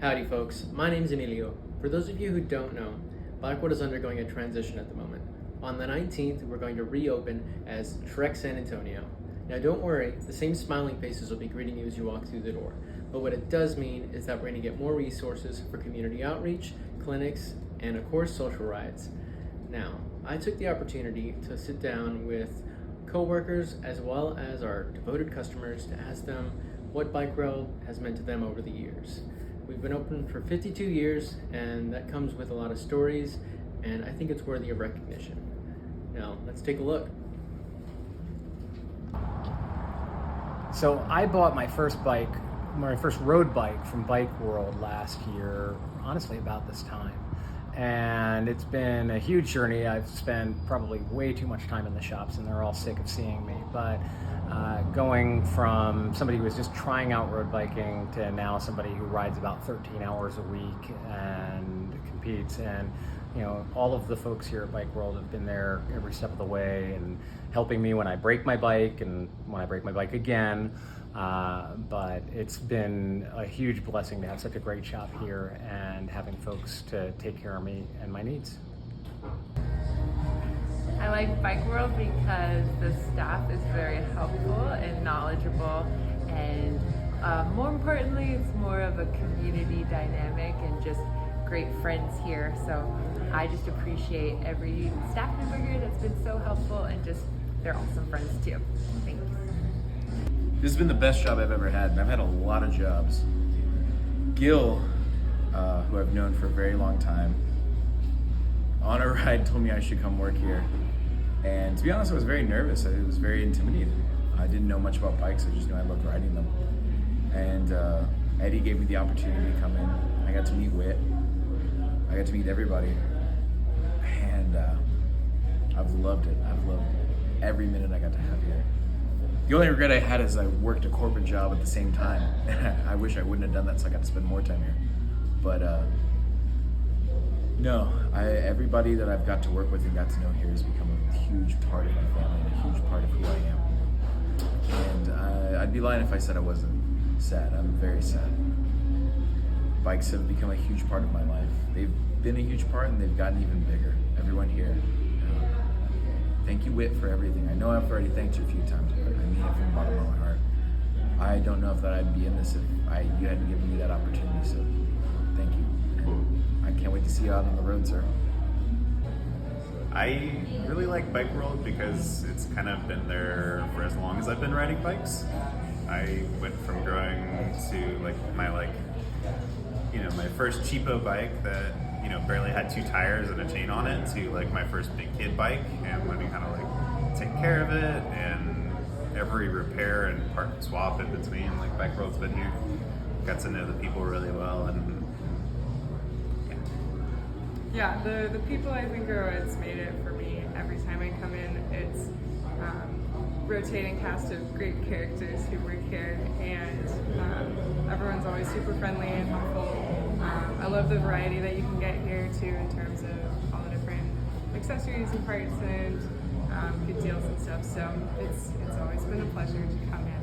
Howdy folks, my name's Emilio. For those of you who don't know, Bike World is undergoing a transition at the moment. On the 19th, we're going to reopen as Trek San Antonio. Now don't worry, the same smiling faces will be greeting you as you walk through the door. But what it does mean is that we're going to get more resources for community outreach, clinics, and of course social rides. Now, I took the opportunity to sit down with co-workers as well as our devoted customers to ask them what Bike World has meant to them over the years. We've been open for 52 years, and that comes with a lot of stories, and I think it's worthy of recognition. Now, let's take a look. So I bought my first road bike from Bike World last year, honestly about this time. And it's been a huge journey. I've spent probably way too much time in the shops, and they're all sick of seeing me. But going from somebody who was just trying out road biking to now somebody who rides about 13 hours a week and competes, and you know, all of the folks here at Bike World have been there every step of the way and helping me when I break my bike and when I break my bike again. But it's been a huge blessing to have such a great shop here and having folks to take care of me and my needs. I like Bike World because the staff is very helpful and knowledgeable, and more importantly, it's more of a community dynamic and just great friends here. So I just appreciate every staff member here that's been so helpful, and just they're awesome friends too. Thanks. This has been the best job I've ever had, and I've had a lot of jobs. Gil, who I've known for a very long time, on a ride told me I should come work here. And to be honest, I was very nervous. I was very intimidated. I didn't know much about bikes, I just knew I loved riding them. And Eddie gave me the opportunity to come in. I got to meet Whit. I got to meet everybody. And I've loved it. I've loved every minute I got to have here. The only regret I had is I worked a corporate job at the same time. I wish I wouldn't have done that, so I got to spend more time here. But no, everybody that I've got to work with and got to know here has become a huge part of my family and a huge part of who I am. And I'd be lying if I said I wasn't sad. I'm very sad. Bikes have become a huge part of my life. They've been a huge part, and they've gotten even bigger. Everyone here. Thank you, Whit, for everything. I know I've already thanked you a few times, but I mean it from the bottom of my heart. I don't know if that I'd be in this if you hadn't given me that opportunity, so thank you. And I can't wait to see you out on the road, sir. I really like Bike World because it's kind of been there for as long as I've been riding bikes. I went from growing to my first cheapo bike that barely had 2 tires and a chain on it, to my first big kid bike, and learning how to take care of it, and every repair and part swap in between. Bike World's been here. Got to know the people really well, and Yeah, the people I think are what's made it for me. Every time I come in, it's rotating cast of great characters who work here, and everyone's always super friendly and helpful. I love the variety that you can get here too, in terms of all the different accessories and parts and good deals and stuff. So it's always been a pleasure to come in.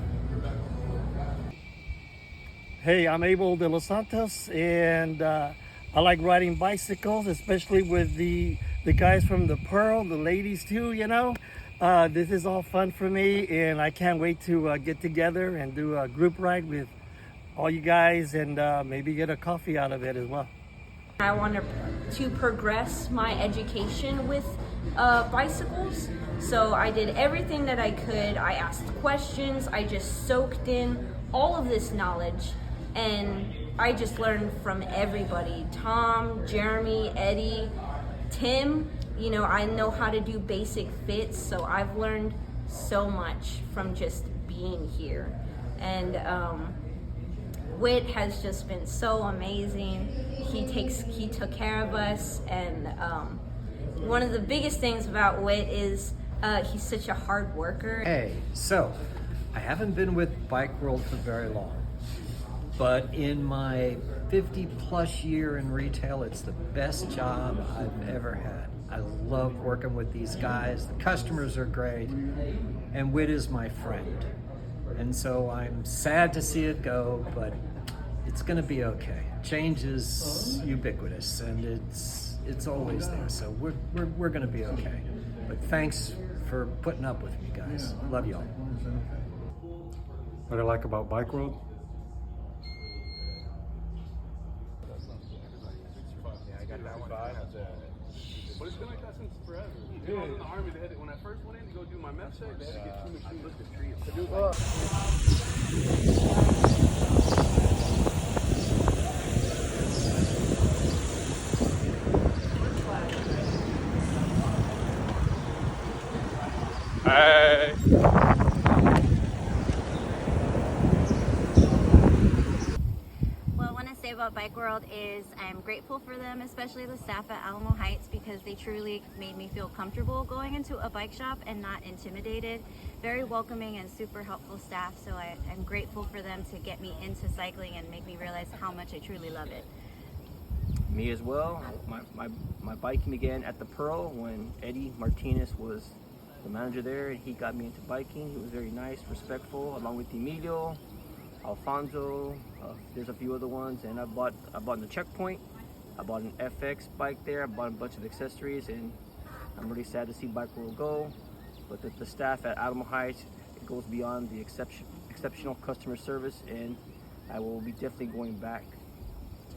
Hey, I'm Abel de los Santos, and I like riding bicycles, especially with the guys from the Pearl, the ladies too, This is all fun for me, and I can't wait to get together and do a group ride with all you guys, and maybe get a coffee out of it as well. I want to progress my education with bicycles, so I did everything that I could. I asked questions, I just soaked in all of this knowledge, and I just learned from everybody. Tom, Jeremy, Eddie, Tim. I know how to do basic fits, so I've learned so much from just being here. And Whit has just been so amazing. He took care of us, and one of the biggest things about Whit is he's such a hard worker. Hey, so I haven't been with Bike World for very long, but in my 50-plus year in retail, it's the best job I've ever had. I love working with these guys. The customers are great, and Whit is my friend. And so I'm sad to see it go, but it's gonna be okay. change is ubiquitous, and it's always there. So we're going to be okay. But thanks for putting up with me, guys. Love y'all. What I like about Bike World? But it's been like that since forever. When I was in the Army, when I first went in to go do my meth check, they had to get 2 machines to treat What I want to say about Bike World is I'm grateful for them, especially the staff at Alamo Heights, because they truly made me feel comfortable going into a bike shop and not intimidated. Very welcoming and super helpful staff, so I'm grateful for them to get me into cycling and make me realize how much I truly love it. Me as well. My biking began at the Pearl when Eddie Martinez was the manager there, and he got me into biking. He was very nice, respectful, along with Emilio, Alfonso, there's a few other ones, and I bought in the Checkpoint. I bought an FX bike there. I bought a bunch of accessories, and I'm really sad to see Bike World go. But the staff at Alamo Heights, it goes beyond the exceptional customer service, and I will be definitely going back.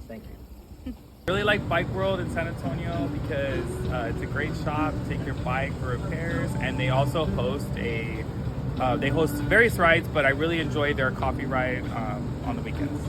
Thank you. I really like Bike World in San Antonio because it's a great shop. Take your bike for repairs, and they also host they host various rides, but I really enjoy their coffee ride on the weekends.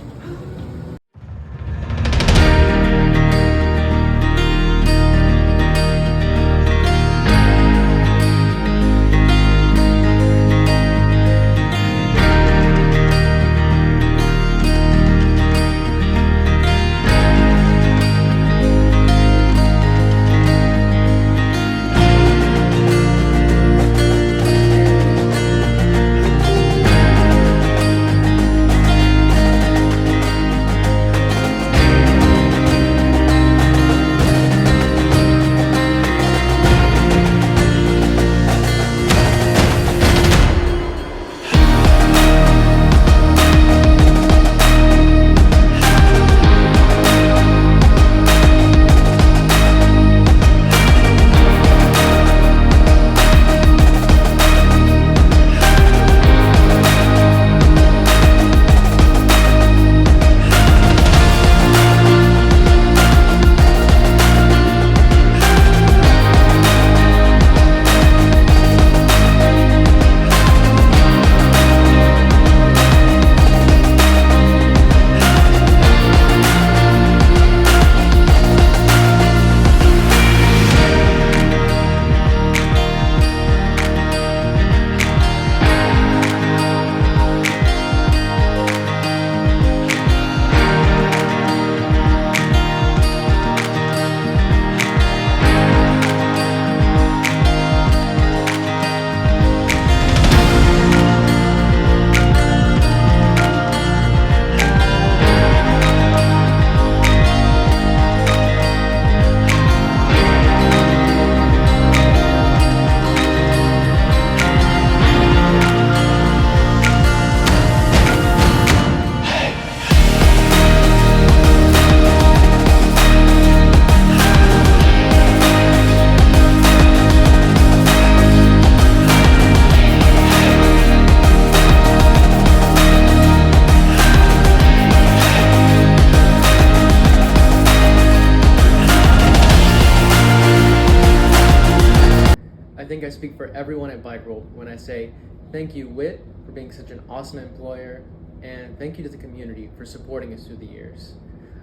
I think I speak for everyone at Bike World when I say thank you, Whit, for being such an awesome employer, and thank you to the community for supporting us through the years.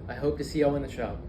I hope to see y'all in the shop.